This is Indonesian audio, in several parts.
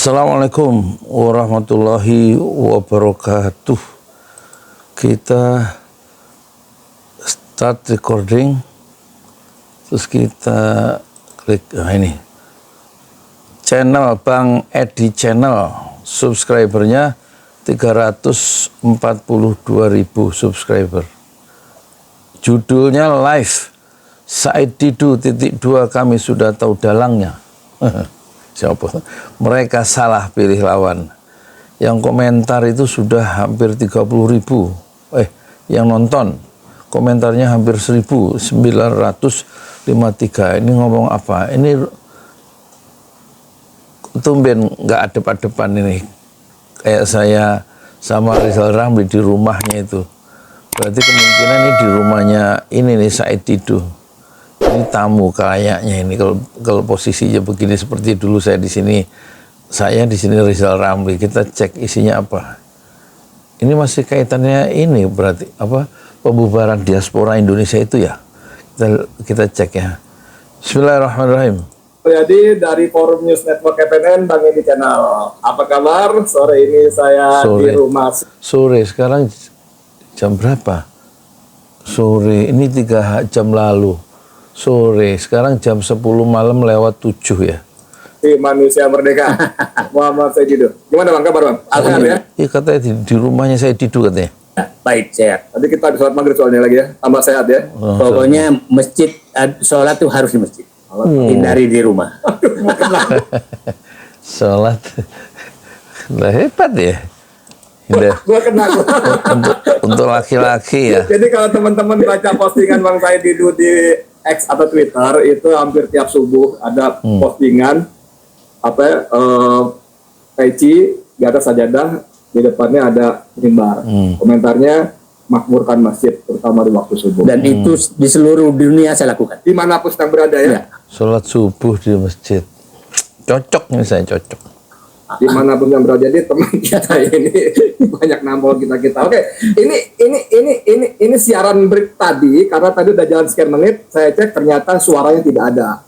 Assalamualaikum warahmatullahi wabarakatuh. Kita start recording, terus kita klik ini channel Bang Edi Channel, subscribernya 342.000 subscriber. Judulnya live Said Didu .2 kami sudah tahu dalangnya. Siapa? Mereka salah pilih lawan. Yang komentar itu sudah hampir 30.000. Yang nonton komentarnya hampir 1.953. Ini ngomong apa? Ini tumben nggak adep-adepan ini. Kayak saya sama Rizal Ramli di rumahnya itu. Berarti kemungkinan ini di rumahnya ini nih Said Didu. Ini tamu kayaknya ini kalau posisinya begini, seperti dulu saya di sini Rizal Ramli. Kita cek isinya apa. Ini masih kaitannya ini berarti apa, pembubaran diaspora Indonesia itu ya. Kita cek ya. Bismillahirrahmanirrahim. Jadi dari Forum News Network KPN, Bang Edi Channel. Apa kabar? Sore ini saya di rumah. Sore, sekarang jam berapa? Sore, ini 3 jam lalu. Sore, sekarang jam 10 malam lewat 7 ya. Di Manusia Merdeka, Muhammad Said Didu. Gimana Bang, kabar Bang? Alhamdulillah ya? Iya, katanya di rumahnya Said Didu katanya. Baik, sehat. Nanti kita habis sholat maghrib soalnya lagi ya, tambah sehat ya. Pokoknya masjid, sholat tuh harus di masjid. Hindari di rumah. Sholat, udah hebat ya. Gua kena. Untuk laki-laki ya. Jadi kalau teman-teman baca postingan Bang Said Didu di X atau Twitter, itu hampir tiap subuh ada postingan peci di atas sajadah, di depannya ada mimbar. Komentarnya makmurkan masjid, terutama di waktu subuh. Dan itu di seluruh dunia saya lakukan. Dimanapun sedang berada ya. Sholat subuh di masjid. Cocok nih, saya cocok. Dimanapun yang berada. Jadi teman kita ini banyak nambah kita. Oke, ini siaran break tadi, karena tadi udah jalan sekian menit, saya cek ternyata suaranya tidak ada.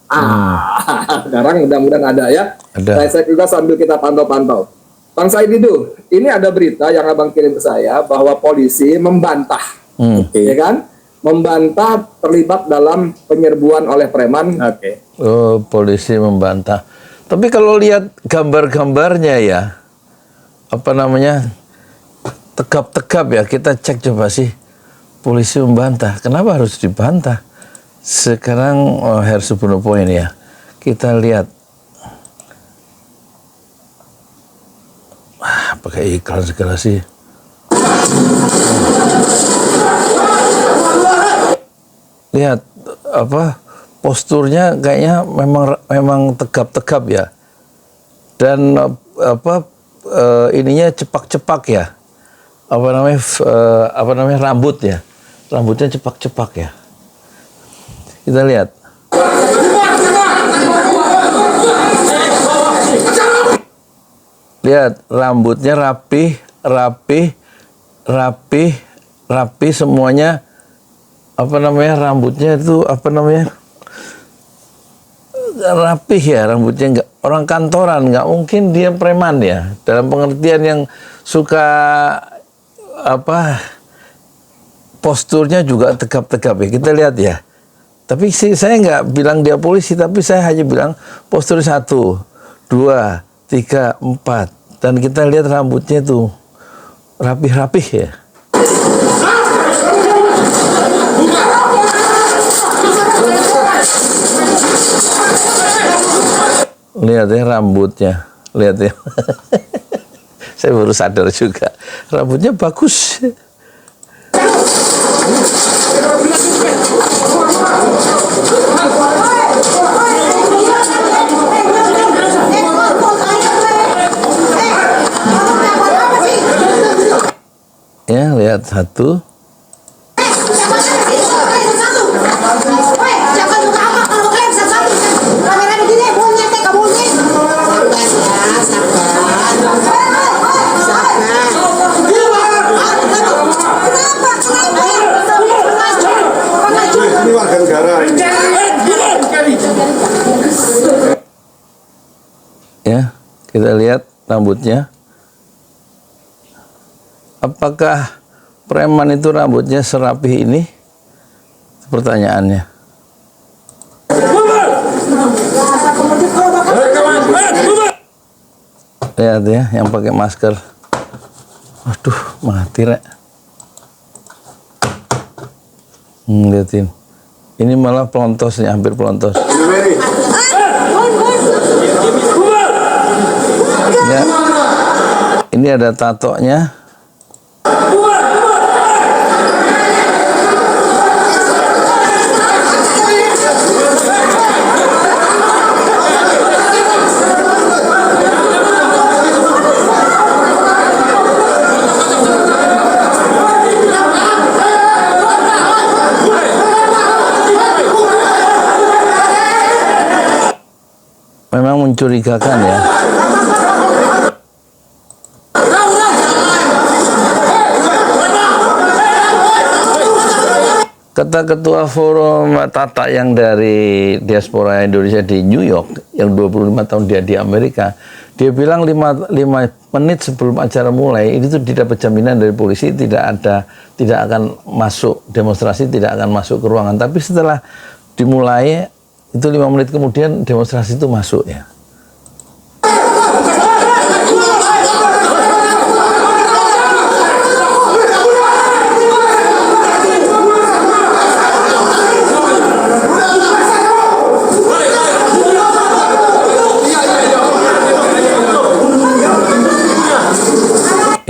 Sekarang mudah-mudahan ada ya. Ada. Saya cek juga sambil kita pantau-pantau. Bang Said Didu, ini ada berita yang abang kirim ke saya bahwa polisi membantah, ya kan? Membantah terlibat dalam penyerbuan oleh preman. Oh, polisi membantah. Tapi kalau lihat gambar-gambarnya ya, apa namanya, tegap-tegap ya, kita cek coba sih, polisi membantah. Kenapa harus dibantah? Sekarang Hersubuno Point ya, kita lihat. Pakai iklan segala sih. Lihat apa, posturnya kayaknya memang tegap-tegap ya, dan ininya cepak-cepak ya, apa namanya rambut ya, rambutnya cepak-cepak ya. Kita lihat. Lihat rambutnya rapi semuanya. Apa namanya, rambutnya itu apa namanya, rapih ya rambutnya. Nggak orang kantoran, nggak mungkin dia preman ya, dalam pengertian yang suka apa, posturnya juga tegap-tegap ya. Kita lihat ya. Tapi saya nggak bilang dia polisi, tapi saya hanya bilang postur 1, 2, 3, 4, dan kita lihat rambutnya tuh rapih-rapih ya. Lihat ya rambutnya, lihat ya. Saya baru sadar juga, rambutnya bagus. Ya, lihat 1. Kita lihat rambutnya. Apakah preman itu rambutnya serapih ini? Pertanyaannya. Lihat ya, yang pakai masker. Waduh, mati rek. Lihatin. Ini malah pelontos nih, hampir pelontos. Ya. Ini ada tatonya. Memang mencurigakan ya. Kata Ketua Forum Tata yang dari diaspora Indonesia di New York, yang 25 tahun dia di Amerika, dia bilang 5 menit sebelum acara mulai, itu didapat jaminan dari polisi tidak akan masuk demonstrasi, tidak akan masuk ke ruangan. Tapi setelah dimulai, itu 5 menit kemudian demonstrasi itu masuk ya.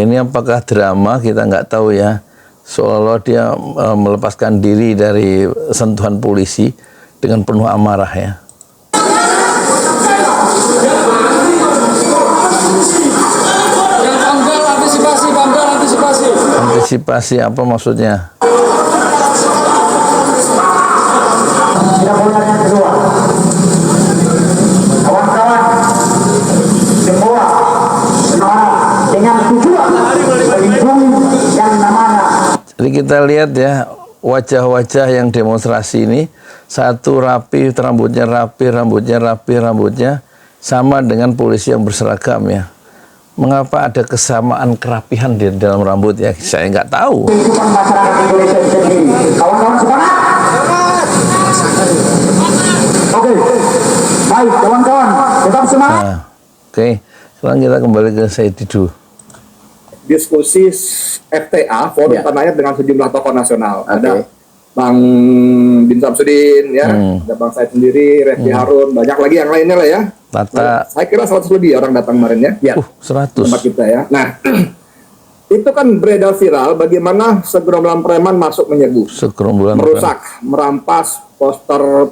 Ini apakah drama, kita nggak tahu ya. Seolah-olah dia melepaskan diri dari sentuhan polisi dengan penuh amarah ya. Antisipasi apa maksudnya? Tidak boleh yang kedua. Kawan-kawan semua dengan tujuan melindungi yang namanya. Jadi kita lihat ya, wajah-wajah yang demonstrasi ini, satu rapi, rambutnya sama dengan polisi yang berseragam ya. Mengapa ada kesamaan kerapihan di dalam rambut ya? Saya nggak tahu. Kehidupan masyarakat Indonesia sendiri. Kawan-kawan semangat. Oke, baik kawan-kawan, tetap semangat. Nah, oke, sekarang kita kembali ke Said Didu. Diskusi FTA, Forum Tanah Air dengan sejumlah tokoh nasional. Ada Bang Bin Samsudin, ya, ada Bang Said sendiri, Refli Harun, banyak lagi yang lainnya lah ya. Tata. Saya kira 100 lebih orang datang kemarin ya. 100. Tempat kita ya. Nah, itu kan beredar viral bagaimana segerombolan preman masuk menyerbu, Segerombolan merusak, merampas poster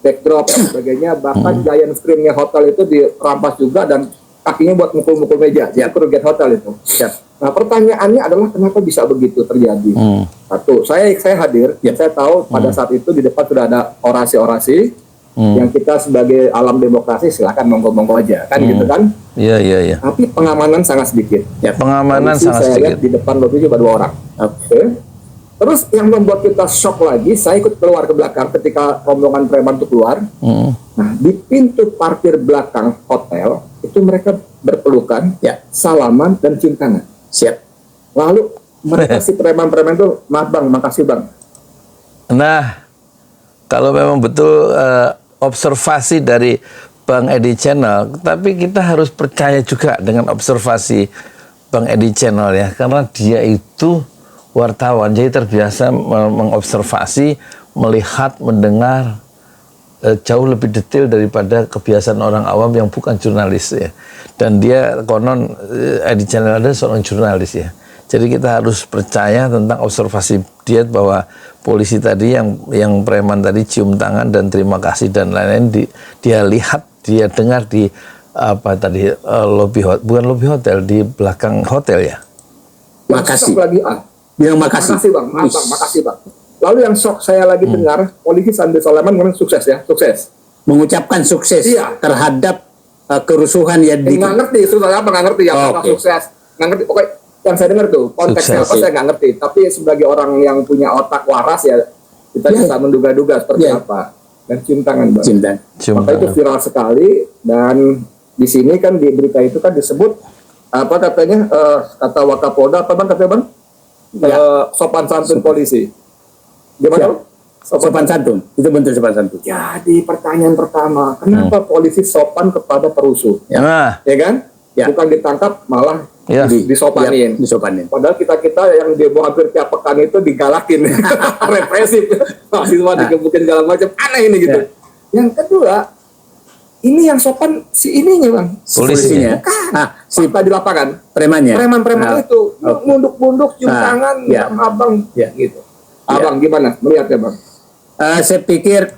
backdrop dan sebagainya, bahkan giant screen-nya hotel itu dirampas juga dan kakinya buat mukul-mukul meja. Itu kerugian hotel itu. Nah, pertanyaannya adalah kenapa bisa begitu terjadi? Satu, saya hadir, saya tahu pada saat itu di depan sudah ada orasi-orasi yang kita sebagai alam demokrasi silakan monggo-monggo aja, kan gitu kan? Iya. Tapi pengamanan sangat sedikit. Pengamanan Polisi sangat saya sedikit. lihat di depan lobi cuma 2 orang. Oke. Terus yang membuat kita shock lagi, saya ikut keluar ke belakang ketika rombongan preman itu keluar. Nah, di pintu parkir belakang hotel itu mereka berpelukan, salaman dan cium tangan. Siap. Lalu mereka si preman-preman itu, maaf bang, makasih bang. Nah, kalau memang betul observasi dari Bang Edi Channel, tapi kita harus percaya juga dengan observasi Bang Edi Channel ya, karena dia itu wartawan, jadi terbiasa mengobservasi, melihat, mendengar jauh lebih detail daripada kebiasaan orang awam yang bukan jurnalis ya. Dan dia konon Edi Channel ada seorang jurnalis ya. Jadi kita harus percaya tentang observasi dia bahwa polisi tadi yang preman tadi cium tangan dan terima kasih dan lain-lain dia lihat, dia dengar di lobby hotel, bukan lobby hotel, di belakang hotel ya. Makasih. Shock lagi Bilang makasih. Makasih bang, maaf bang, makasih bang. Lalu yang shock saya lagi dengar, polisi Sandi Soleman ngomong sukses ya, sukses. Mengucapkan sukses terhadap kerusuhan yang Nggak ngerti, susah apa nggak ngerti ya, apakah sukses, nggak ngerti. Pokoknya yang saya dengar tuh konteksnya apa saya nggak ngerti. Tapi sebagai orang yang punya otak waras ya, kita bisa menduga-duga seperti apa. Dan cium tangan bang. Cium tangan. Maka itu viral sekali dan di sini kan di berita itu kan disebut apa katanya kata Wakapolda apa bang katanya bang sopan santun polisi. Gimana? Siap. Bang? Sopan santun, itu bentuk sopan santun. Jadi pertanyaan pertama, kenapa polisi sopan kepada perusuh? Nah, Ya kan? Ya. Bukan ditangkap malah ya. disopanin. Disopanin. Padahal kita yang demo hampir tiap pekan itu digalakin, represif, mahasiswa digebukin segala macam, aneh ini gitu. Yang kedua, ini yang sopan si ininya bang, Polisinya. bukan, fakta di lapangan, Premannya. preman-preman itu munduk-munduk, cium tangan, Ya. abang, Ya. gitu. Abang gimana melihatnya bang? Saya pikir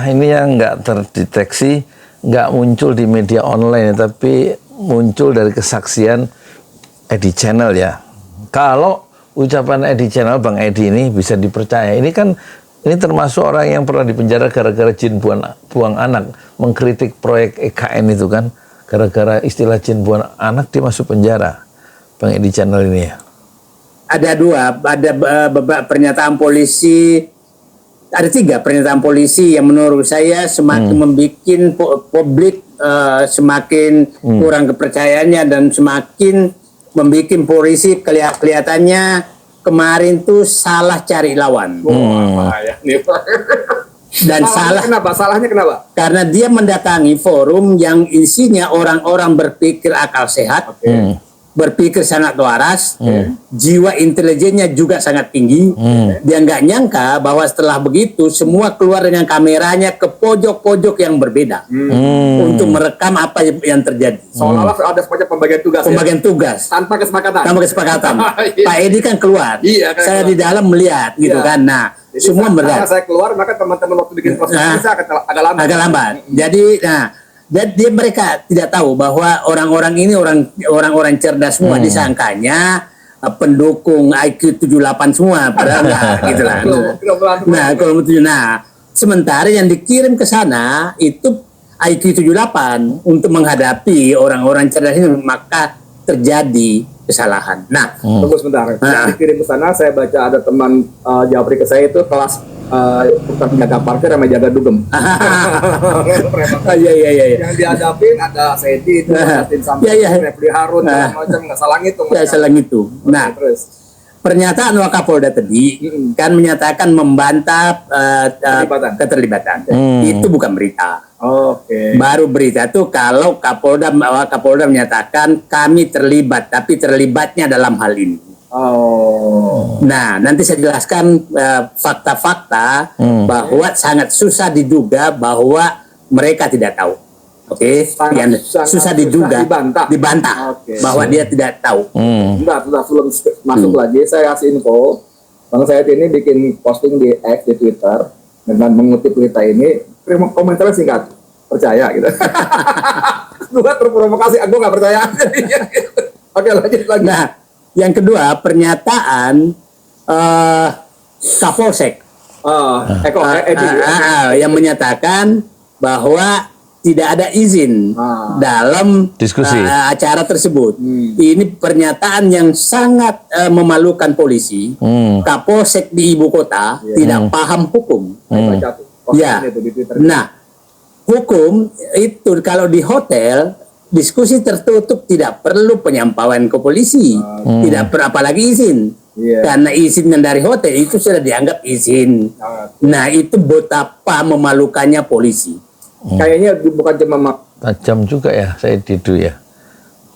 Ini yang nggak terdeteksi, nggak muncul di media online, tapi muncul dari kesaksian Edi Channel ya. Kalau ucapan Edi Channel, Bang Edi ini bisa dipercaya. Ini kan ini termasuk orang yang pernah dipenjara gara-gara jin buang anak, mengkritik proyek EKN itu kan, gara-gara istilah jin buang anak dia masuk penjara. Bang Edi Channel ini ya. ada beberapa pernyataan polisi, ada 3 pernyataan polisi yang menurut saya semakin membuat publik semakin kurang kepercayaannya dan semakin membuat polisi kelihatannya kemarin tuh salah cari lawan. Bahaya nih Pak. Dan Salahnya kenapa? karena dia mendatangi forum yang isinya orang-orang berpikir akal sehat, berpikir sangat waras, jiwa intelijennya juga sangat tinggi. Dia nggak nyangka bahwa setelah begitu semua keluar dengan kameranya ke pojok-pojok yang berbeda untuk merekam apa yang terjadi. Seolah-olah ada semacam pembagian tugas. Pembagian tugas Tanpa kesepakatan. tanpa kesepakatan. Iya. Pak Edi kan keluar, Iya, kan saya keluar. di dalam melihat gitu Iya. kan. Nah, Jadi semua karena berat. saya keluar, maka teman-teman waktu bikin proses bisa agak lambat. Agak lambat. Jadi, dia mereka tidak tahu bahwa orang-orang ini orang-orang cerdas semua, disangkanya pendukung IQ 78 semua, padahal enggak gitu lah. Nah, sementara yang dikirim ke sana itu IQ 78 untuk menghadapi orang-orang cerdas ini, maka terjadi kesalahan. Nah, Tunggu sebentar. Saya dikirim ke sana, saya baca ada teman Japri ke saya itu kelas bukan penjaga parkir sama jaga dugem. iya. Yang dihadapin ada Sedi itu, Martin Samsul, Refli Harun, segala macam, nggak salah ngitung. Ya, salah itu. Nah, Terus pernyataan Wakapolda tadi kan menyatakan membantah keterlibatan. Itu bukan berita. Oke. Baru berita itu kalau Kapolda menyatakan kami terlibat, tapi terlibatnya dalam hal ini. Oh. Nah, nanti saya jelaskan fakta-fakta bahwa sangat susah diduga bahwa mereka tidak tahu. Oke, yang susah diduga, dibantah Oke. bahwa dia tidak tahu. Enggak, sebelum masuk lagi, saya kasih info. Bang Said ini bikin posting di X, di Twitter, dengan mengutip berita ini, komentarnya singkat, percaya gitu. Gue terprovokasi, aku nggak percaya. Oke, lanjut lagi. Nah, yang kedua pernyataan Kapolsek Edi. yang menyatakan bahwa tidak ada izin dalam Diskusi. acara tersebut. Ini pernyataan yang sangat memalukan polisi. Kapolsek di ibu kota tidak paham hukum. Saya baca tuh, Ya. postingan itu di Twitter. Nah, hukum itu kalau di hotel diskusi tertutup tidak perlu penyampaian ke polisi, tidak perlu apalagi izin. Iya. Karena izin yang dari hotel itu sudah dianggap izin. Nah, itu betapa memalukannya polisi. Kayaknya bukan cuma Tajam juga ya saya Didu ya.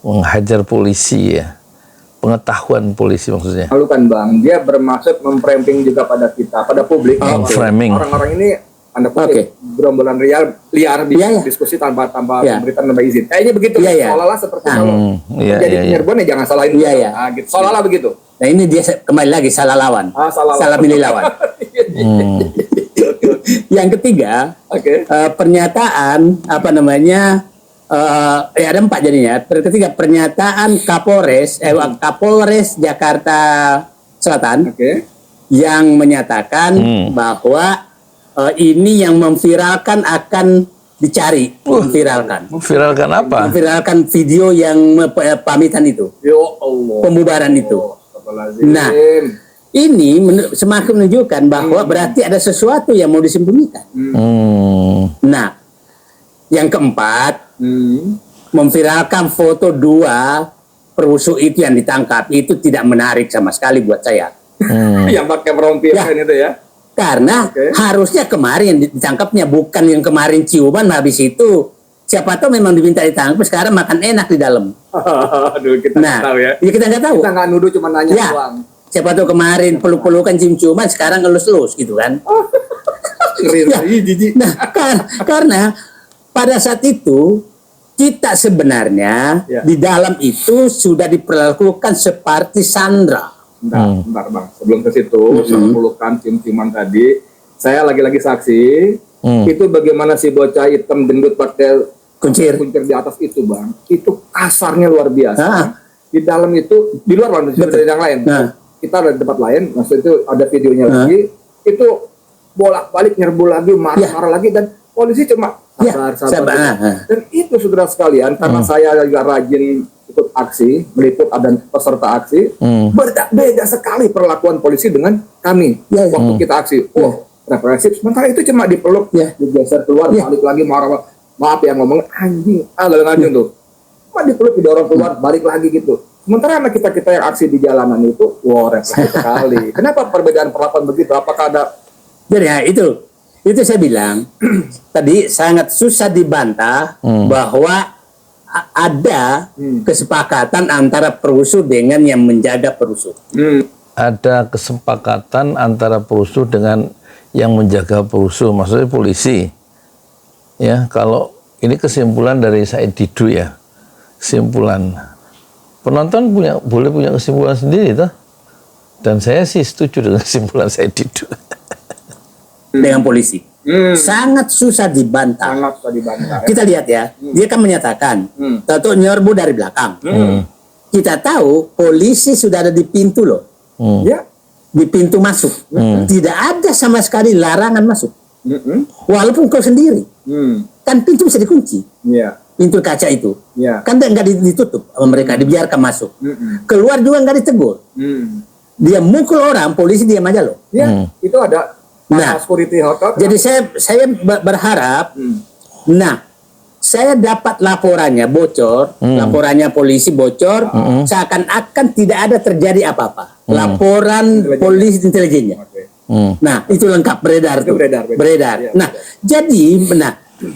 Menghajar polisi ya. Pengetahuan polisi maksudnya. malukan Bang, dia bermaksud memframing juga pada kita, pada publik. bahwa Framing. Orang-orang ini anda kutip gerombolan liar diskusi tanpa pemberitaan tanpa izin. Kayaknya begitu. Seolah-olah seperti kalau jadi penyerbuan ya jangan salahin. Gitu. Seolah-olah begitu. Nah, ini dia kembali lagi salah lawan. Salah milih lawan. Yang ketiga, pernyataan ada 4 jadinya. Ketiga, pernyataan Kapolres Jakarta Selatan yang menyatakan bahwa ini yang memviralkan akan dicari. Memviralkan apa? Memviralkan video yang pamitan itu. Ya Allah. Pembubaran itu. Nah, ini semakin menunjukkan bahwa berarti ada sesuatu yang mau disembunyikan. Nah, Yang keempat, memviralkan foto 2 perusuh itu yang ditangkap itu tidak menarik sama sekali buat saya. Yang pakai rompian itu ya. Karena harusnya kemarin ditangkapnya, bukan yang kemarin ciuman habis itu. Siapa tahu memang diminta ditangkap, sekarang makan enak di dalam. Aduh, kita nggak tahu ya. Kita nggak tahu. Kita nggak nuduh, cuma nanya doang. Siapa tahu kemarin peluk-pelukan cium-ciuman, sekarang ngelus-lus gitu kan. Jijik. Nah, karena pada saat itu kita sebenarnya di dalam itu sudah diperlakukan seperti sandra. Bentar Bang, sebelum ke situ, soal pelukan cium-ciuman tadi, saya lagi-lagi saksi, itu bagaimana si bocah hitam gendut pakai kuncir di atas itu Bang, itu kasarnya luar biasa. Di dalam itu, di luar Bang, di yang lain. Kita ada di tempat lain, maksud itu ada videonya lagi, itu bolak-balik nyerbu lagi, marah-marah lagi, dan polisi cuma sabar. Dan itu saudara sekalian, karena saya juga rajin ikut aksi, meliput dan peserta aksi, beda sekali perlakuan polisi dengan kami waktu kita aksi. Represif. Sementara itu cuma dipeluk, digeser keluar, balik lagi marah. Maaf ya ngomong anjing, anjing tuh. Cuma dipeluk, didorong keluar, balik lagi gitu. Sementara anak kita yang aksi di jalanan itu, represif sekali. Kenapa perbedaan perlakuan begitu? Apakah ada? Jadi ya itu saya bilang tadi sangat susah dibantah bahwa ada kesepakatan antara perusuh dengan yang menjaga perusuh. Ada kesepakatan antara perusuh dengan yang menjaga perusuh, maksudnya polisi. Ya, kalau ini kesimpulan dari Said Didu ya, kesimpulan. Penonton boleh punya kesimpulan sendiri toh. Dan saya sih setuju dengan kesimpulan Said Didu. Dengan polisi. Sangat susah dibantah. Kita lihat ya, dia kan menyatakan tahu nyerbu dari belakang. Kita tahu polisi sudah ada di pintu loh. Ya, di pintu masuk. Tidak ada sama sekali larangan masuk. Walaupun kau sendiri. Kan pintu bisa dikunci. Pintu kaca itu. Kan nggak ditutup sama mereka, dibiarkan masuk. Keluar juga nggak ditegur. Dia mukul orang, polisi diam aja loh. Itu ada security hotel. Jadi saya berharap, saya dapat laporannya bocor, laporannya polisi bocor, seakan-akan tidak ada terjadi apa-apa. Laporan polisi intelijennya. Nah, itu lengkap beredar tuh. Beredar. Nah, jadi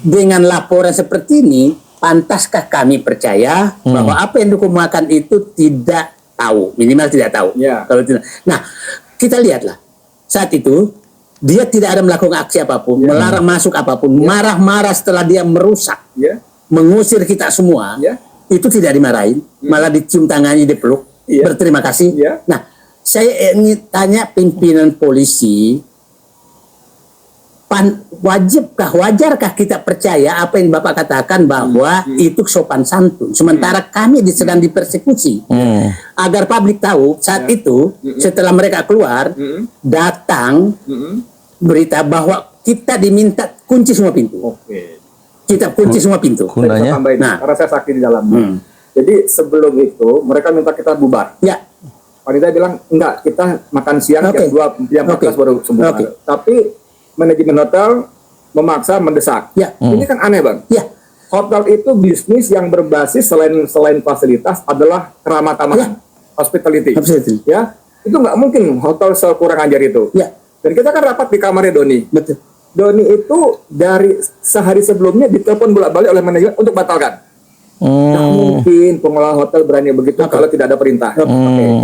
dengan laporan seperti ini, pantaskah kami percaya bahwa apa yang dikemukakan itu tidak tahu, minimal tidak tahu. Kalau tidak. Nah, kita lihatlah saat itu dia tidak ada melakukan aksi apapun, melarang masuk apapun, marah-marah setelah dia merusak, mengusir kita semua, itu tidak dimarahin, malah dicium tangannya, dipeluk, berterima kasih. Nah, saya ingin tanya pimpinan polisi, wajarkah kita percaya apa yang Bapak katakan bahwa itu sopan santun, sementara kami sedang dipersekusi, agar publik tahu saat itu setelah mereka keluar datang berita bahwa kita diminta kunci semua pintu. Kita kunci semua pintu. Gunanya? Karena saya saksi di dalam. Jadi sebelum itu mereka minta kita bubar. Panitia bilang enggak, kita makan siang jam 14 baru sembuh. Tapi manajemen hotel memaksa mendesak. Ini kan aneh Bang. Hotel itu bisnis yang berbasis selain fasilitas adalah keramah tamahan, hospitality. Ya, itu nggak mungkin hotel sekurang ajar itu. Dan kita kan rapat di kamarnya Doni. Betul. Doni itu dari sehari sebelumnya ditelepon bolak-balik oleh manajemen untuk batalkan. Nggak mungkin pengelola hotel berani begitu kalau tidak ada perintah.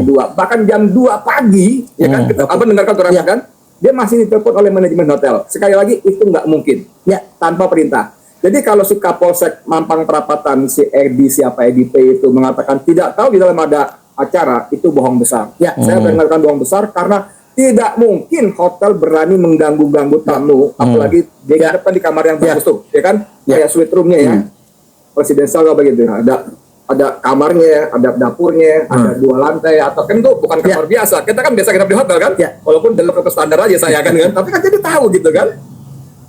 Kedua, bahkan jam 2 pagi, ya kan, Abang dengarkan tuh kan? Dia masih ditelepon oleh manajemen hotel. Sekali lagi, itu nggak mungkin. Tanpa perintah. Jadi kalau si Kapolsek Mampang Perapatan, si EDP itu mengatakan tidak tahu di dalam ada acara, itu bohong besar. Saya mendengarkan bohong besar karena tidak mungkin hotel berani mengganggu-ganggu tamu, apalagi dia depan di kamar yang bagus tuh, ya kan? Kayak suite roomnya ya, presidensial atau begitu. Ada kamarnya, ada dapurnya, ada 2 lantai, atau kan itu bukan kamar biasa. Kita kan biasa kita di hotel kan, walaupun dalam ke standar aja saya kan, tapi kan jadi tahu gitu kan.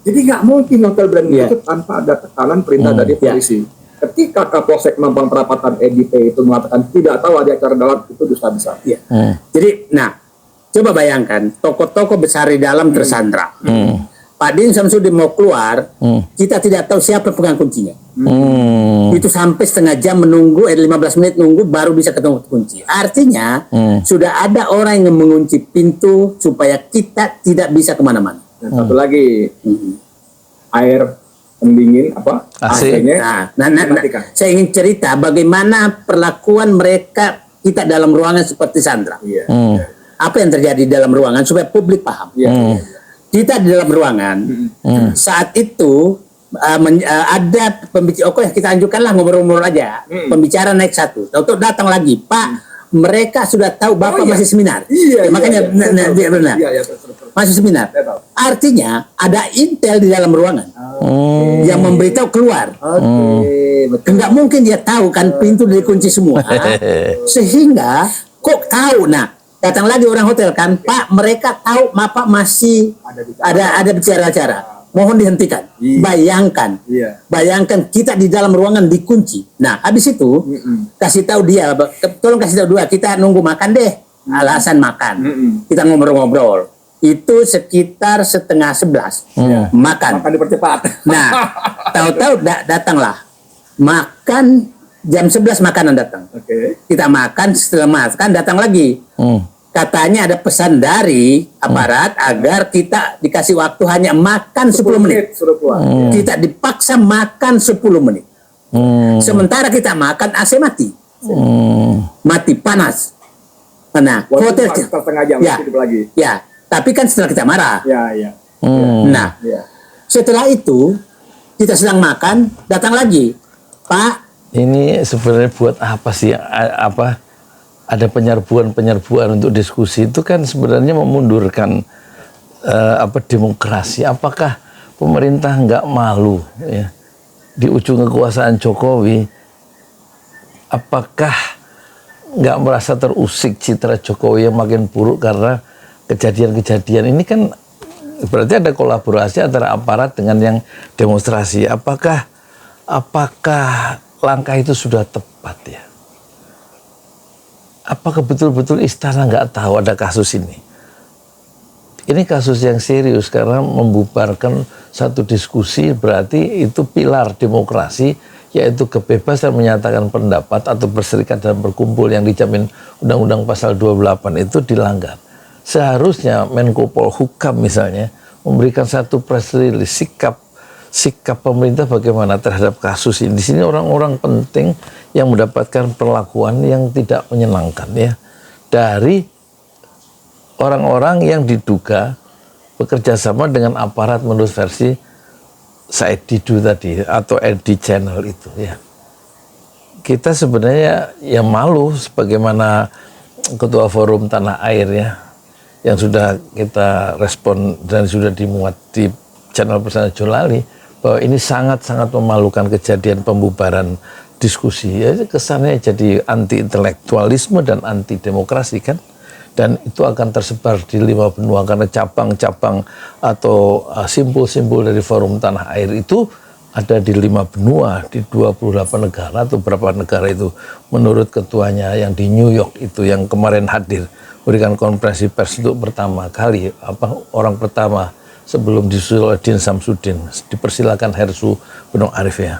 Jadi nggak mungkin hotel berani itu tanpa ada tekanan perintah dari polisi. Ketika Kapolsek Mampang Perapatan EDP itu mengatakan tidak tahu ada acara dalam, itu dusta besar. Jadi, coba bayangkan toko-toko besar di dalam tersandra. Pak Din Samsudin mau keluar, kita tidak tahu siapa pegang kuncinya. Itu sampai setengah jam menunggu, 15 menit nunggu baru bisa ketemu kunci. Artinya sudah ada orang yang mengunci pintu supaya kita tidak bisa kemana-mana. Dan satu lagi, air pendingin apa? AC. AC-nya dimatikan. Saya ingin cerita bagaimana perlakuan mereka kita dalam ruangan seperti Sandra. Iya. Apa yang terjadi dalam ruangan supaya publik paham. Iya. Kita di dalam ruangan saat itu ada pembicara. Oke, kita anjurkanlah ngobrol-ngobrol aja. Pembicara naik satu. Tahu datang lagi, Pak. Mereka sudah tahu Bapak masih seminar. Iya, makanya dia benar. Iya, Masih seminar. Saya tahu. Artinya ada intel di dalam ruangan yang memberitahu keluar. Betul. Enggak mungkin dia tahu kan pintu dikunci semua. Sehingga kok tahu. Nah, datang lagi orang hotel kan, Pak, mereka tahu Bapak masih ada bicara-bicara. Mohon dihentikan. Iya. Bayangkan. Iya. Bayangkan kita di dalam ruangan dikunci. Nah, habis itu kasih tahu dia, tolong kasih tahu dua, kita nunggu makan deh. Alasan makan. Kita ngobrol-ngobrol. Itu sekitar 10:30. Makan. Makan dipercepat. Nah, tahu-tahu datanglah. Makan jam 11 makanan datang. Oke. Kita makan, setelah makan datang lagi. Katanya ada pesan dari aparat agar kita dikasih waktu hanya makan 10 menit. Suruh keluar. Kita dipaksa makan 10 menit. Sementara kita makan AC mati. Mati panas. Nah, Waktu hotel setengah jam ya, hidup lagi. ya. Tapi kan setelah kita marah. Ya. Nah, Ya. setelah itu kita sedang makan, datang lagi, Pak. Ini sebenarnya buat apa sih? Ada penyerbuan untuk diskusi itu kan sebenarnya memundurkan demokrasi. Apakah pemerintah nggak malu ya di ujung kekuasaan Jokowi? Apakah nggak merasa terusik citra Jokowi yang makin buruk karena kejadian-kejadian ini? Kan berarti ada kolaborasi antara aparat dengan yang demonstrasi. Apakah langkah itu sudah tepat ya? Apakah betul-betul istana nggak tahu ada kasus ini? Ini kasus yang serius karena membubarkan satu diskusi, berarti itu pilar demokrasi, yaitu kebebasan menyatakan pendapat atau berserikat dan berkumpul yang dijamin Undang-Undang Pasal 28 itu dilanggar. Seharusnya Menko Polhukam misalnya memberikan satu press release sikap pemerintah bagaimana terhadap kasus ini. Di sini orang-orang penting yang mendapatkan perlakuan yang tidak menyenangkan ya dari orang-orang yang diduga bekerja sama dengan aparat menurut versi Said Didu tadi atau RD Channel itu ya. Kita sebenarnya ya malu sebagaimana Ketua Forum Tanah Air ya yang sudah kita respon dan sudah dimuat di channel Persana Jolali bahwa ini sangat-sangat memalukan kejadian pembubaran diskusi ya, kesannya jadi anti intelektualisme dan anti demokrasi kan, dan itu akan tersebar di 5 benua karena cabang-cabang atau simpul-simpul dari Forum Tanah Air itu ada di 5 benua di 28 negara atau berapa negara itu menurut ketuanya yang di New York itu yang kemarin hadir berikan konferensi pers untuk pertama kali orang pertama sebelum disusul oleh Din Samsudin. Dipersilakan Hersu Gunung Arif ya.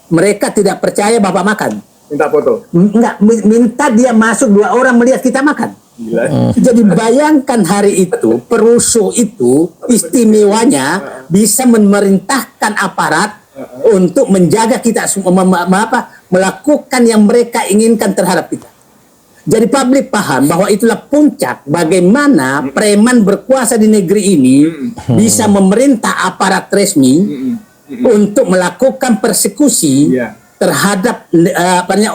Mereka tidak percaya Bapak makan. Minta foto. Enggak, minta dia masuk 2 orang melihat kita makan. Gila. Jadi bayangkan hari itu, perusuh itu istimewanya bisa memerintahkan aparat untuk menjaga kita melakukan yang mereka inginkan terhadap kita. Jadi publik paham bahwa itulah puncak bagaimana preman berkuasa di negeri ini bisa memerintah aparat resmi untuk melakukan persekusi terhadap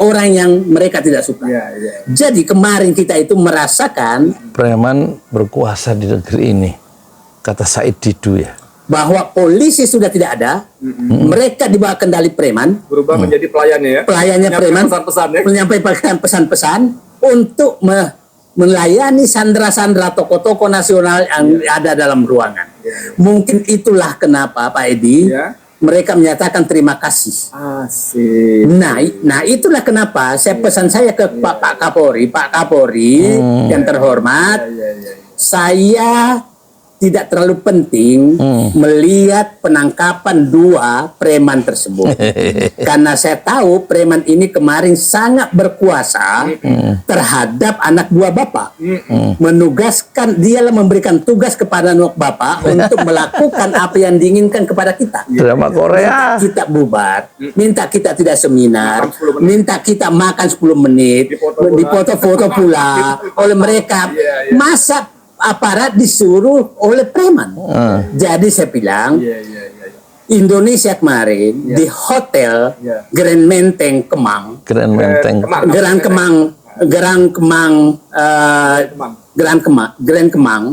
orang yang mereka tidak suka. Jadi kemarin kita itu merasakan preman berkuasa di negeri ini, kata Said Didu ya. Bahwa polisi sudah tidak ada, mereka di bawah kendali preman, Berubah menjadi pelayannya ya. pelayannya preman, Pesan-pesan ya. menyampaikan pesan-pesan untuk melayani sandera-sandera tokoh-tokoh nasional yang ada dalam ruangan. Mungkin itulah kenapa Pak Edi mereka menyatakan terima kasih. Asik. Nah itulah kenapa pesan saya ke Pak Kapolri yang terhormat, saya tidak terlalu penting melihat penangkapan 2 preman tersebut. Karena saya tahu preman ini kemarin sangat berkuasa terhadap anak buah Bapak. Menugaskan, dialah memberikan tugas kepada anak Bapak untuk melakukan apa yang diinginkan kepada kita. Drama Korea. Minta kita bubar, minta kita tidak seminar, minta kita makan 10 menit, dipoto-foto pula oleh mereka. Masa aparat disuruh oleh preman? Jadi saya bilang, Indonesia kemarin di hotel Grand Menteng Kemang, Grand Kemang,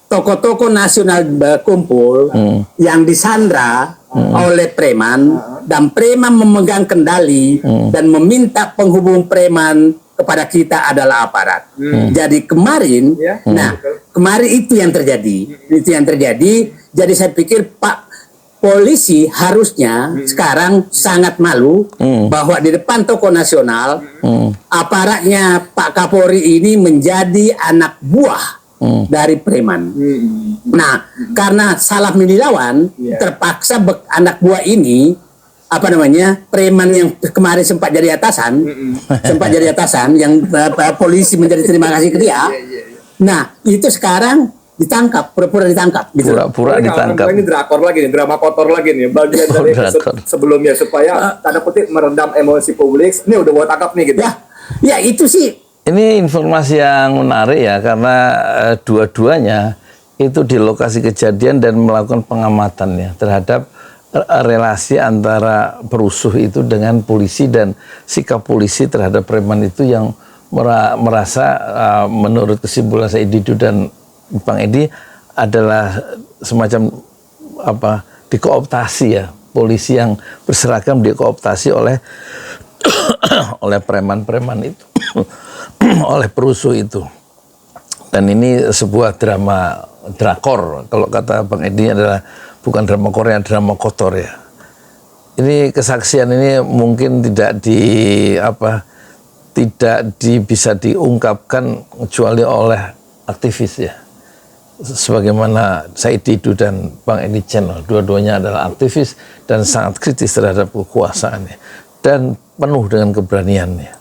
tokoh-tokoh nasional berkumpul yang disandra oleh preman, dan preman memegang kendali dan meminta penghubung preman kepada kita adalah aparat. Jadi kemarin, kemarin itu yang terjadi. Jadi saya pikir Pak polisi harusnya sekarang sangat malu bahwa di depan tokoh nasional aparatnya Pak Kapolri ini menjadi anak buah dari preman. Nah, karena salah milih lawan, terpaksa anak buah ini preman yang kemarin sempat jadi atasan, yang polisi menjadi terima kasih ke dia. Nah, itu sekarang ditangkap, pura-pura ditangkap. Gitu. Pura-pura ditangkap. Ini drakor lagi nih, drama kotor lagi nih. Bagian dari sebelumnya supaya tanda kutip meredam emosi publik. Ini udah buat tangkap nih gitu. Ya itu sih. Ini informasi yang menarik ya, karena dua-duanya itu di lokasi kejadian dan melakukan pengamatan ya terhadap relasi antara perusuh itu dengan polisi dan sikap polisi terhadap preman itu yang merasa menurut kesimpulan saya Didu dan Bang Edi adalah semacam dikooptasi ya, polisi yang berseragam dikooptasi oleh oleh preman-preman itu oleh perusuh itu. Dan ini sebuah drakor, kalau kata Bang Edi adalah bukan drama Korea, drama kotor ya. Ini kesaksian ini mungkin tidak bisa diungkapkan kecuali oleh aktivis ya. Sebagaimana Said Didu dan Bang Edi Channel, dua-duanya adalah aktivis dan sangat kritis terhadap kekuasaannya dan penuh dengan keberaniannya.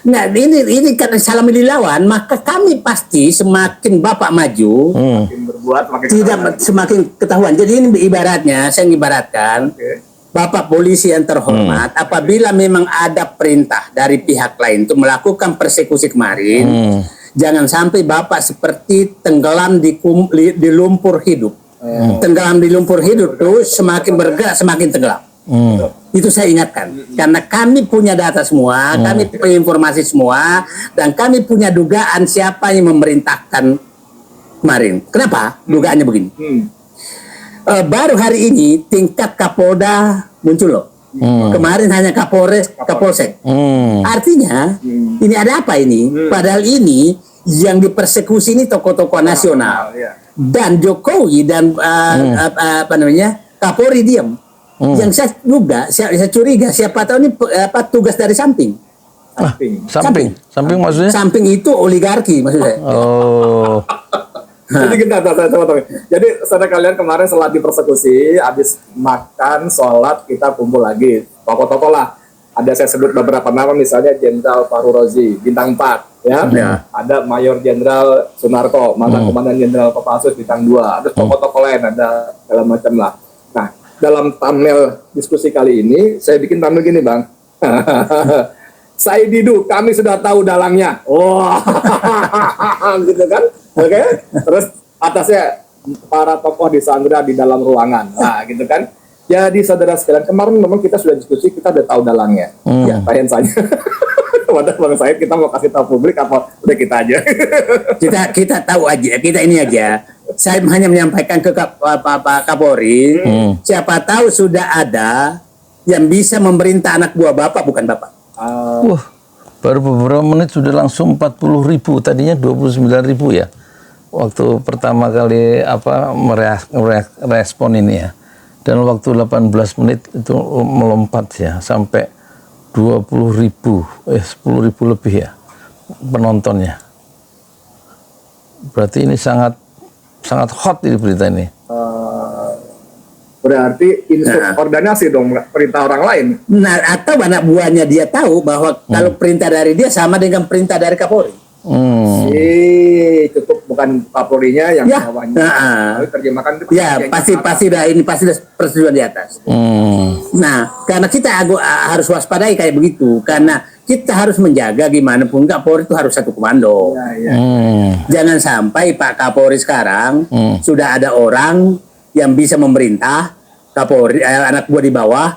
Nah, ini karena salah milih lawan, maka kami pasti semakin Bapak maju, Makin berbuat, semakin ketahuan. Jadi ini ibaratnya, saya ibaratkan, Bapak polisi yang terhormat, apabila memang ada perintah dari pihak lain untuk melakukan persekusi kemarin, jangan sampai Bapak seperti tenggelam di lumpur hidup. Tenggelam di lumpur hidup tuh semakin bergerak semakin tenggelam. Itu saya ingatkan, karena kami punya data semua, kami punya informasi semua, dan kami punya dugaan siapa yang memerintahkan kemarin. Kenapa? Dugaannya begini. Baru hari ini tingkat Kapolda muncul loh. Kemarin hanya Kapolsek. Artinya ini ada apa ini? Padahal ini yang dipersekusi ini tokoh-tokoh nasional. Dan Jokowi dan Kapolri diam. Yang saya duga, saya curiga siapa tahu ini tugas dari samping. Samping maksudnya? Samping itu oligarki maksud saya. Oh. Jadi kita jadi saudara kalian kemarin setelah dipersekusi, habis makan, sholat, kita kumpul lagi. Tokoh-tokoh lah. Ada saya sebut beberapa nama, misalnya Jenderal Fahru Rozi, bintang 4, ya. Ada Mayor Jenderal Sunarko, mantan Komandan Jenderal Kopassus, bintang 2. Ada tokoh-tokoh lain, ada segala macam lah. Nah, dalam thumbnail diskusi kali ini, saya bikin thumbnail gini, Bang. Said Didu, kami sudah tahu dalangnya. Wah, gitu kan? Oke. Terus atasnya para tokoh disandra di dalam ruangan. Nah, gitu kan? Jadi saudara sekalian, kemarin memang kita sudah diskusi, kita udah tahu dalangnya. Ya, tanya saja. Wadah Bang Said, kita mau kasih tahu publik apa udah kita aja? kita tahu aja, kita ini aja. Saya hanya menyampaikan ke Pak Kapolri, siapa tahu sudah ada yang bisa memerintah anak buah Bapak, bukan Bapak. Wah, baru beberapa menit sudah langsung 40.000, tadinya 29.000 ya. Waktu pertama kali merespon ini ya. Dan waktu 18 menit itu melompat ya sampai 20.000, 10.000 lebih ya. penontonnya. Berarti ini sangat hot ini berita ini. Berarti insubordinasi dong, perintah orang lain. Nah, atau anak buahnya dia tahu bahwa kalau perintah dari dia sama dengan perintah dari Kapolri. Cukup bukan Kapolrinya yang Ya. bawahnya. Tapi terjemahkan itu Ya, pasti persetujuan di atas. Nah, karena kita harus waspadai kayak begitu, karena kita harus menjaga gimana pun Kapolri itu harus satu komando. Jangan sampai Pak Kapolri sekarang sudah ada orang yang bisa memerintah Kapolri, anak buah di bawah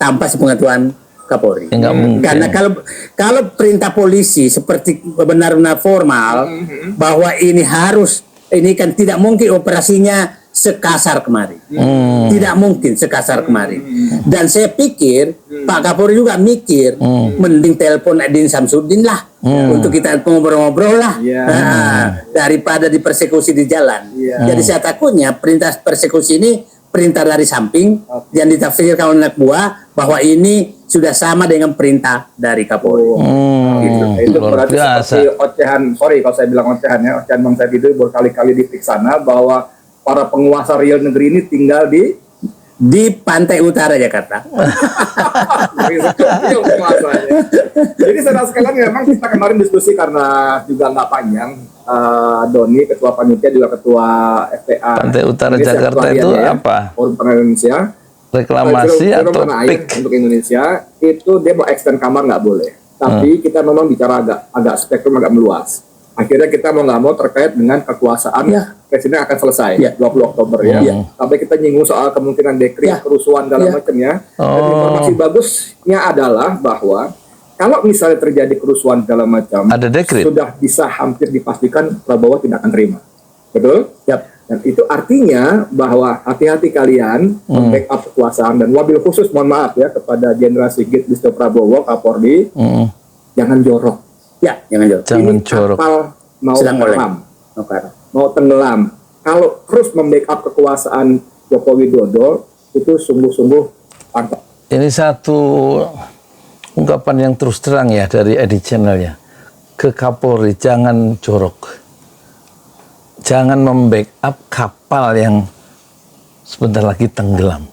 tanpa sepengetahuan Kapolri. Enggak mungkin. Karena kalau perintah polisi seperti benar-benar formal bahwa ini kan tidak mungkin operasinya sekasar kemarin. Tidak mungkin sekasar kemarin. Dan saya pikir Pak Kapolri juga mikir mending telepon Edin Samsudin lah untuk kita ngobrol-ngobrol lah daripada dipersekusi di jalan. Jadi saya takutnya perintah persekusi ini perintah dari samping yang ditafsirkan oleh anak buah bahwa ini sudah sama dengan perintah dari Kapolri. Itu Luar berarti biasa. seperti ocehan, sorry kalau saya bilang ocehan ya, ocehan Bang Said itu berkali-kali diperiksa bahwa para penguasa real negeri ini tinggal Di pantai utara Jakarta. Jadi saudara sekalian memang kita kemarin diskusi karena juga nggak panjang. Doni, ketua panitia juga ketua FTA. Pantai Utara Indonesia, Jakarta ketua itu hariannya, apa? Forum Tanah Indonesia. Reklamasi Forum atau Tanah Air PIK? untuk Indonesia itu dia mau extend kamar nggak boleh. Tapi kita memang bicara agak spektrum agak meluas. Akhirnya kita mau nggak mau terkait dengan kekuasaan presiden akan selesai 20 Oktober ya. Sampai kita nyinggung soal kemungkinan dekret kerusuhan dalam macamnya. Dan informasi bagusnya adalah bahwa kalau misalnya terjadi kerusuhan dalam macam, Ada dekret? sudah bisa hampir dipastikan Prabowo tidak akan terima. Betul? Dan itu artinya bahwa hati-hati kalian membackup kekuasaan, dan wabil khusus mohon maaf ya kepada Jenderal Sigit Listio Prabowo Kapolri, jangan jorok. Ya, jangan jauh. Jangan Ini jorok. kapal mau Sedang oleng. tenggelam, mau tenggelam. Kalau terus membackup kekuasaan Joko Widodo itu sungguh-sungguh pantas. Ini satu ungkapan yang terus terang ya dari edit channelnya. Ke Kapolri, jangan jorok. Jangan membackup kapal yang sebentar lagi tenggelam.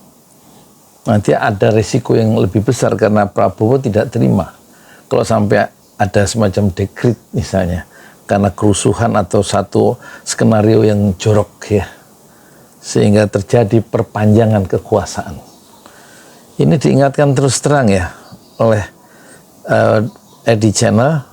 Nanti ada resiko yang lebih besar karena Prabowo tidak terima. Kalau sampai ada semacam dekret misalnya, karena kerusuhan atau satu skenario yang jorok ya. Sehingga terjadi perpanjangan kekuasaan. Ini diingatkan terus terang ya oleh Edi Channel.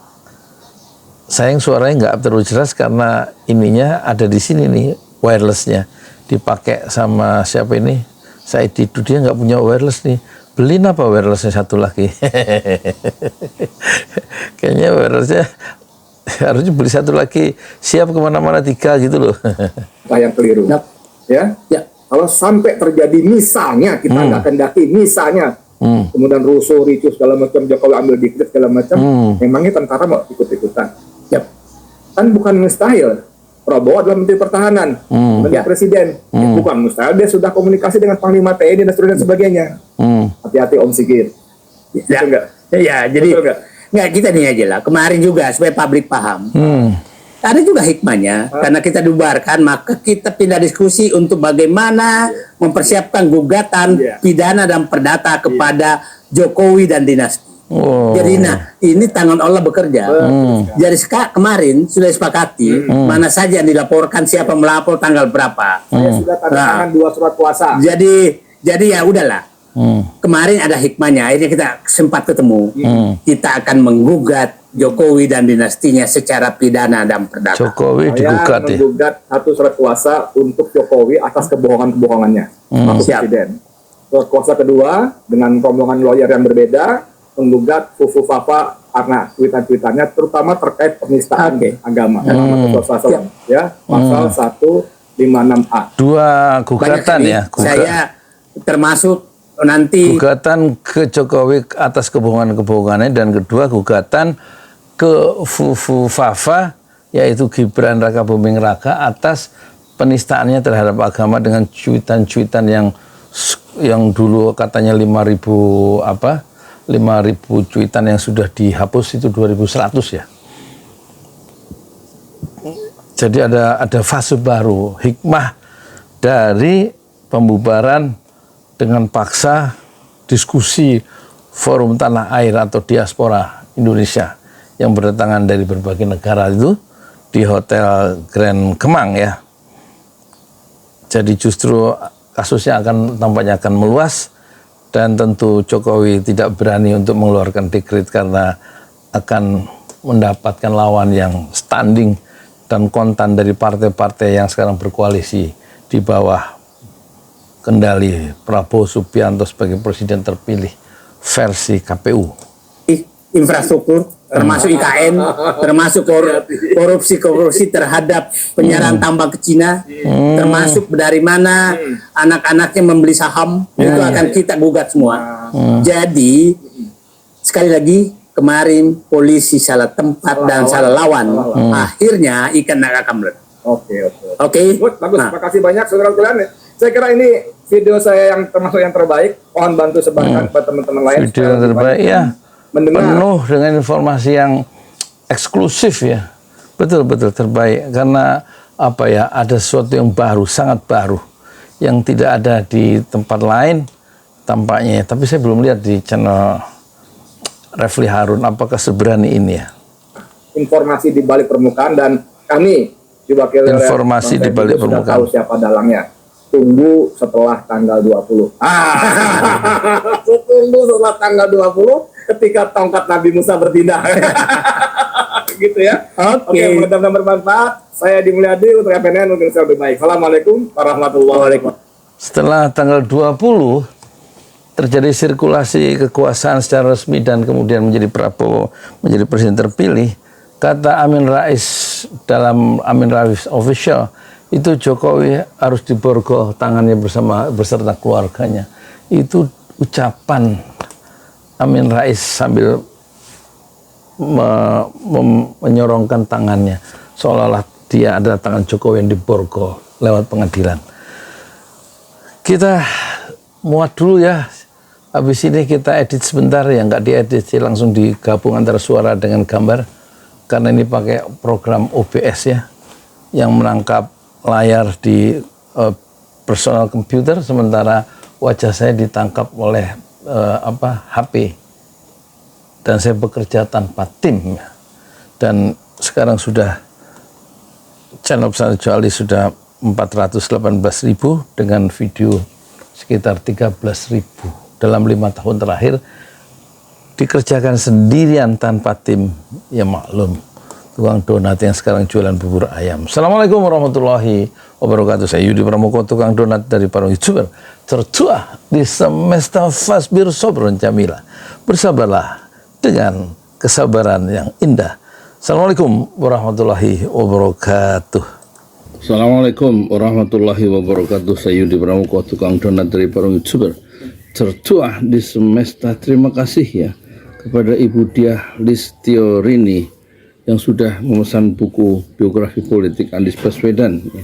Sayang suaranya nggak terlalu jelas karena ininya ada di sini nih wirelessnya, dipakai sama siapa ini, Said itu dia nggak punya wireless nih, beliin apa wirelessnya satu lagi. Kayaknya wirelessnya harusnya beli satu lagi, siap kemana-mana 3 gitu loh. Yang keliru. Ya. Kalau sampai terjadi misalnya kita nggak kendaki misalnya kemudian rusuh, ricuh segala macam, Jokowi ambil dikit segala macam, memangnya tentara mau ikut-ikutan? Kan bukan mustahil. Prabowo adalah Menteri Pertahanan, Menteri Presiden. Bukan mustahil, dia sudah komunikasi dengan Panglima TNI dan seterusnya dan sebagainya. Hati-hati Om Sigit. Ya, jadi nggak, kita nih aja lah. Kemarin juga supaya publik paham. Ada juga hikmahnya, karena kita dibubarkan, maka kita pindah diskusi untuk bagaimana mempersiapkan gugatan pidana dan perdata kepada Jokowi dan dinasti. Jadi ini tangan Allah bekerja. Jadi kemarin sudah disepakati mana saja yang dilaporkan, siapa melapor, tanggal berapa. Saya sudah tanda tangan 2 surat kuasa. Jadi ya udahlah. Kemarin ada hikmahnya, akhirnya kita sempat ketemu. Kita akan menggugat Jokowi dan dinastinya secara pidana dan perdata. Jokowi digugat ya. Menggugat 1 surat kuasa untuk Jokowi atas kebohongan-kebohongannya. Presiden. Surat kuasa kedua dengan rombongan lawyer yang berbeda menggugat Fufu Fafa karena tweetan-tweetannya terutama terkait penistaan agama. Ya, pasal 156A. 2 gugatan ya. Saya termasuk nanti gugatan ke Jokowi atas kebohongan-kebohongannya, dan kedua gugatan ke Fufu Fafa yaitu Gibran Raka Buming Raka atas penistaannya terhadap agama dengan cuitan-cuitan yang dulu katanya 5.000 cuitan yang sudah dihapus itu 2.100 ya. Jadi ada fase baru, hikmah dari pembubaran dengan paksa diskusi forum tanah air atau diaspora Indonesia yang berdatangan dari berbagai negara itu di Hotel Grand Kemang ya. Jadi justru kasusnya tampaknya akan meluas, dan tentu Jokowi tidak berani untuk mengeluarkan dekret karena akan mendapatkan lawan yang standing dan kontan dari partai-partai yang sekarang berkoalisi di bawah kendali Prabowo Subianto sebagai presiden terpilih versi KPU. Infrastruktur, termasuk IKN, termasuk korupsi terhadap penyerahan tambang ke Cina, termasuk dari mana anak-anaknya membeli saham, itu akan kita gugat semua. Jadi sekali lagi, kemarin polisi salah tempat dan salah lawan, akhirnya ikan naga kamlet. Oke. Good, bagus. Terima kasih banyak saudara sekalian. Saya kira ini video saya yang termasuk yang terbaik. Mohon bantu sebarkan buat teman-teman lain. Video yang terbaik ya. Mendengar. Penuh dengan informasi yang eksklusif ya. Betul terbaik karena apa ya, ada sesuatu yang baru, sangat baru yang tidak ada di tempat lain tampaknya. Tapi saya belum lihat di channel Refli Harun apakah seberani ini ya. Informasi di balik permukaan, dan kami diwakili oleh informasi di balik sudah permukaan. tahu siapa dalangnya. Tunggu setelah tanggal 20. Tunggu setelah tanggal 20 ketika tongkat Nabi Musa bertindak. Gitu ya. Oke, mudah-mudahan bermanfaat. Saya Dimulyadi untuk FNN mungkin lebih baik. Assalamualaikum warahmatullahi wabarakatuh. Setelah tanggal 20 terjadi sirkulasi kekuasaan secara resmi dan kemudian menjadi Prabowo menjadi presiden terpilih. Kata Amin Rais dalam Amin Rais Official, itu Jokowi harus diborgol tangannya beserta keluarganya. Itu ucapan Amin Rais sambil menyorongkan tangannya, seolah-olah dia adalah tangan Jokowi yang diborgol lewat pengadilan. Kita muat dulu ya. Habis ini kita edit sebentar ya, nggak diedit sih, langsung digabung antara suara dengan gambar. Karena ini pakai program OBS ya, yang menangkap layar di personal komputer, sementara wajah saya ditangkap oleh HP. Dan saya bekerja tanpa tim. Dan sekarang sudah channel Pesantren Joali sudah 418.000 dengan video sekitar 13.000 dalam 5 tahun terakhir. Dikerjakan sendirian tanpa tim, ya maklum, tukang donat yang sekarang jualan bubur ayam. Assalamualaikum warahmatullahi wabarakatuh. Saya Yudi Pramoko, tukang donat dari para YouTuber tertua di semesta Fasbir Sobron Jamila. Bersabarlah dengan kesabaran yang indah. Assalamualaikum warahmatullahi wabarakatuh. Assalamualaikum warahmatullahi wabarakatuh. Saya Yudi Pramoko, tukang donat dari para YouTuber tertua di semesta. Terima kasih ya kepada Ibu Diah Listiorini yang sudah memesan buku biografi politik Anies Baswedan ya,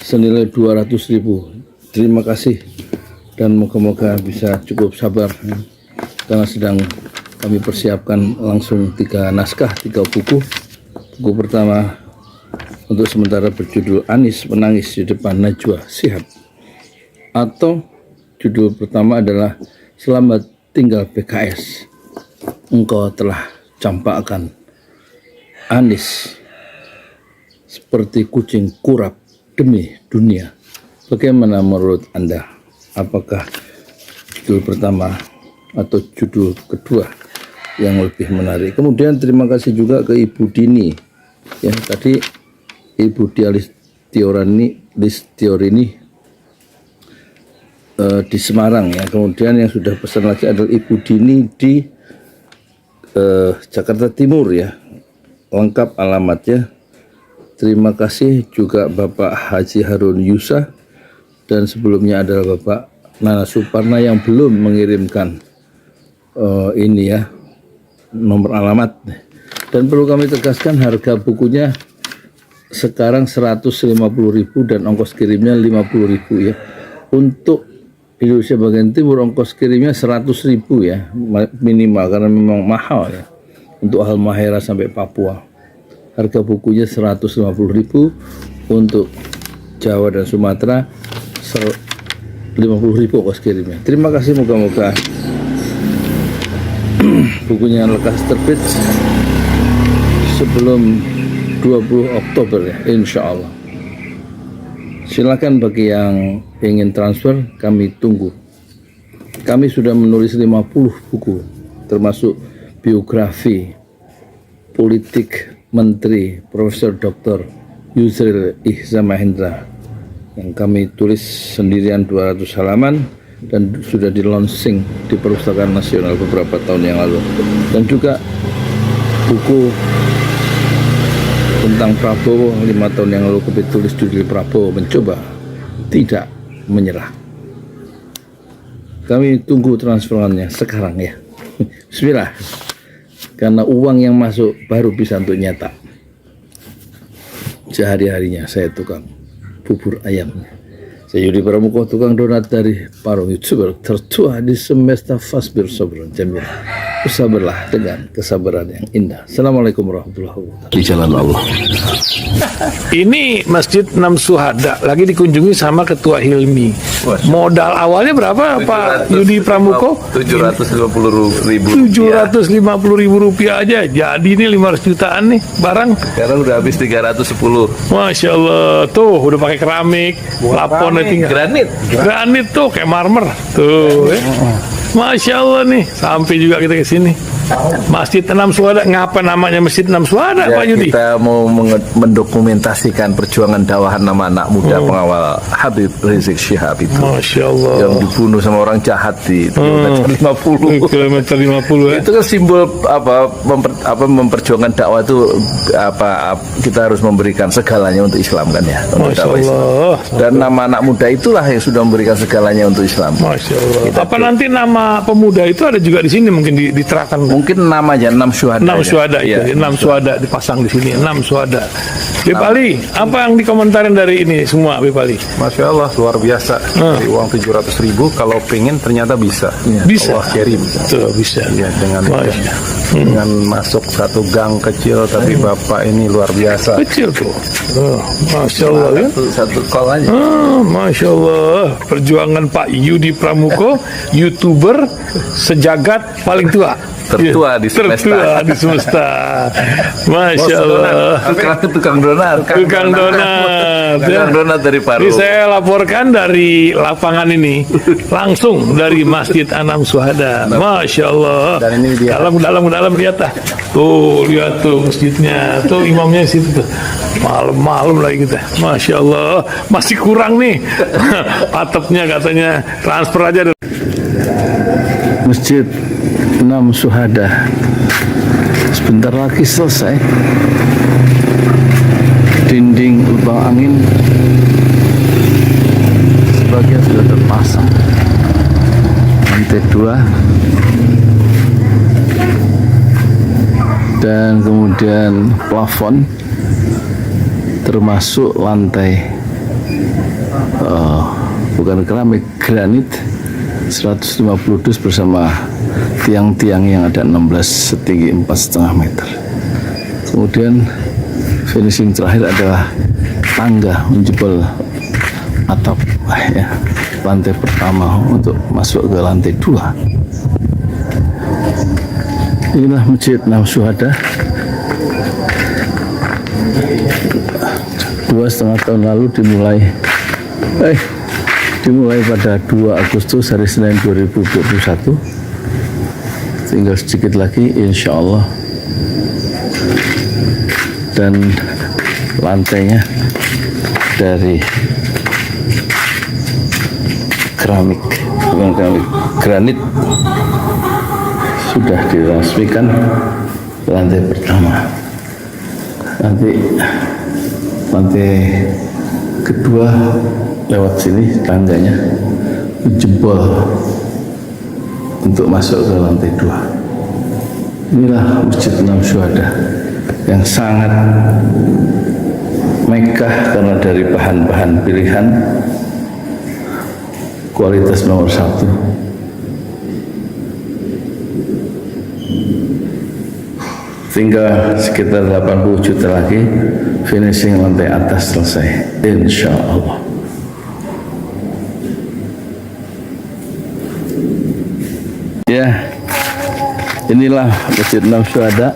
senilai 200.000. Terima kasih, dan moga-moga bisa cukup sabar ya, karena sedang kami persiapkan langsung 3 naskah, 3 buku. Buku pertama untuk sementara berjudul Anies Menangis di Depan Najwa Shihab, atau judul pertama adalah Selamat Tinggal PKS, engkau telah campakkan Anies seperti kucing kurap demi dunia. Bagaimana menurut Anda? Apakah judul pertama atau judul kedua yang lebih menarik? Kemudian terima kasih juga ke Ibu Dini ya, tadi Ibu Diah Listiorini di Semarang ya. Kemudian yang sudah pesan lagi adalah Ibu Dini di Jakarta Timur ya, lengkap alamatnya. Terima kasih juga Bapak Haji Harun Yusa, dan sebelumnya adalah Bapak Nana Suparna yang belum mengirimkan ini ya, nomor alamat. Dan perlu kami tegaskan, harga bukunya sekarang 150.000 dan ongkos kirimnya 50.000 ya. Untuk Indonesia bagian timur ongkos kirimnya 100.000 ya minimal, karena memang mahal ya untuk Halmahera sampai Papua. harga bukunya 150.000, untuk Jawa dan Sumatera 50.000 kos kirimnya. Terima kasih, moga-moga bukunya lekas terbit sebelum 20 Oktober ya, insya Allah. Silakan bagi yang ingin transfer, kami tunggu. Kami sudah menulis 50 buku, termasuk biografi politik Menteri Profesor Dr. Yusril Ihza Mahendra yang kami tulis sendirian 200 halaman dan sudah di launching di Perpustakaan Nasional beberapa tahun yang lalu. Dan juga buku tentang Prabowo 5 tahun yang lalu kami tulis judul Prabowo Mencoba Tidak Menyerah. Kami tunggu transferannya sekarang ya. Bismillah. Karena uang yang masuk baru bisa untuk nyetak. Sehari-harinya saya tukang bubur ayamnya. Saya Yudi Pramuko, tukang donat dari para YouTuber tertua di semesta Fasbir Sabran Jamil. Bersabarlah dengan kesabaran yang indah. Assalamualaikum warahmatullahi wabarakatuh. Di jalan Allah. Ini Masjid Enam Syuhada lagi dikunjungi sama Ketua Hilmi. Modal awalnya berapa Pak Yudi Pramuko? 750.000. 750.000 rupiah aja. Jadi ini 500 jutaan nih barang. Sekarang udah habis 310. Masya Allah, tuh udah pakai keramik, laponnya tinggal. Granit tuh kayak marmer. Tuh, ya. Masya Allah nih, sampai juga kita ke sini. Masjid Enam Syuhada, ngapa namanya Masjid Enam Syuhada, Ya, Pak Yudi? kita mau mendokumentasikan perjuangan dakwah nama anak muda pengawal Habib Rizik Syihab itu. Masya Allah. Yang dibunuh sama orang jahat di kilometer 50. Kilometer 50 ya. Itu kan simbol memperjuangkan dakwah itu kita harus memberikan segalanya untuk Islam kan ya, untuk Masya dakwah Islam. Allah. Dan nama anak muda itulah yang sudah memberikan segalanya untuk Islam. Masya Allah. Apa nanti nama pemuda itu ada juga di sini mungkin diterapkan? Mungkin namanya 6 syuhada. 6 syuhada Ya. itu, 6 syuhada dipasang di sini, 6 syuhada. Bip Ali, apa yang dikomentarin dari ini semua, Bip Ali? Masya Allah, luar biasa. Dari uang 700.000, kalau pengen ternyata bisa. Bisa. Allah kirim. Tuh, bisa. Ya, Masya. dengan masuk satu gang kecil, tapi Bapak ini luar biasa. Kecil tuh. Oh, Masya Allah ya. Satu call aja. Masya Allah, perjuangan Pak Yudi Pramuko, YouTuber sejagat paling tua. Tertua di semesta. Tertua di semesta. Masya Allah. Tukang donat. Tukang donat. Tukang donat dari Paru. Ini saya laporkan dari lapangan ini, langsung dari Masjid Enam Syuhada. Masya Allah. Dan ini dia. Dalam lihat ah. Tuh lihat tuh masjidnya. Tuh imamnya di situ tuh. Malam-malam lagi kita. Masya Allah. Masih kurang nih. Atapnya katanya transfer aja. Masjid Enam Syuhada sebentar lagi selesai. Dinding lubang angin sebagian sudah terpasang, lantai 2 dan kemudian plafon termasuk lantai bukan keramik, granit 150 dus bersama tiang-tiang yang ada 16 setinggi 4,5 meter. Kemudian finishing terakhir adalah tangga menjebol atap ya, lantai pertama untuk masuk ke lantai 2. Inilah Masjid Enam Syuhada. 2,5 tahun lalu dimulai pada 2 Agustus hari Senin 2021. Tinggal sedikit lagi insya Allah. Dan lantainya dari keramik, bukan keramik, granit, sudah diresmikan lantai pertama. Nanti lantai kedua lewat sini tangganya menjebol untuk masuk ke lantai 2. Inilah Masjid Enam Syuhada yang sangat megah karena dari bahan-bahan pilihan, kualitas nomor 1. Tinggal sekitar 80 juta lagi, finishing lantai atas selesai, insya Allah. Ya, inilah Masjid Enam Syuhada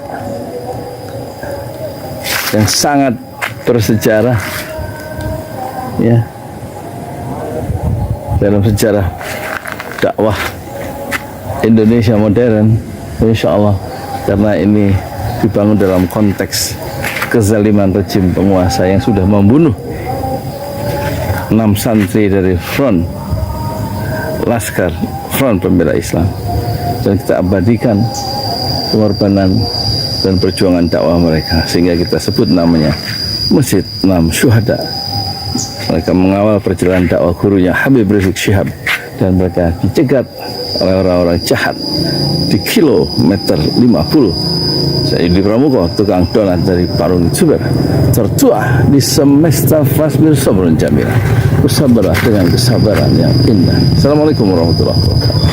yang sangat bersejarah, ya, dalam sejarah dakwah Indonesia modern, insya Allah, karena ini dibangun dalam konteks kezaliman rejim penguasa yang sudah membunuh 6 santri dari front pembela Islam, dan kita abadikan pengorbanan dan perjuangan dakwah mereka, sehingga kita sebut namanya Masjid Enam Syuhada. Mereka mengawal perjalanan dakwah gurunya Habib Rizik Syihab, dan mereka dicegat oleh orang-orang jahat di kilometer 50. Saya Yudi Pramuko, tukang donat dari Parung Juber, tertua di semesta Fasbir Sabrun Jamila. Bersabarlah dengan kesabaran yang indah. Assalamualaikum warahmatullahi wabarakatuh.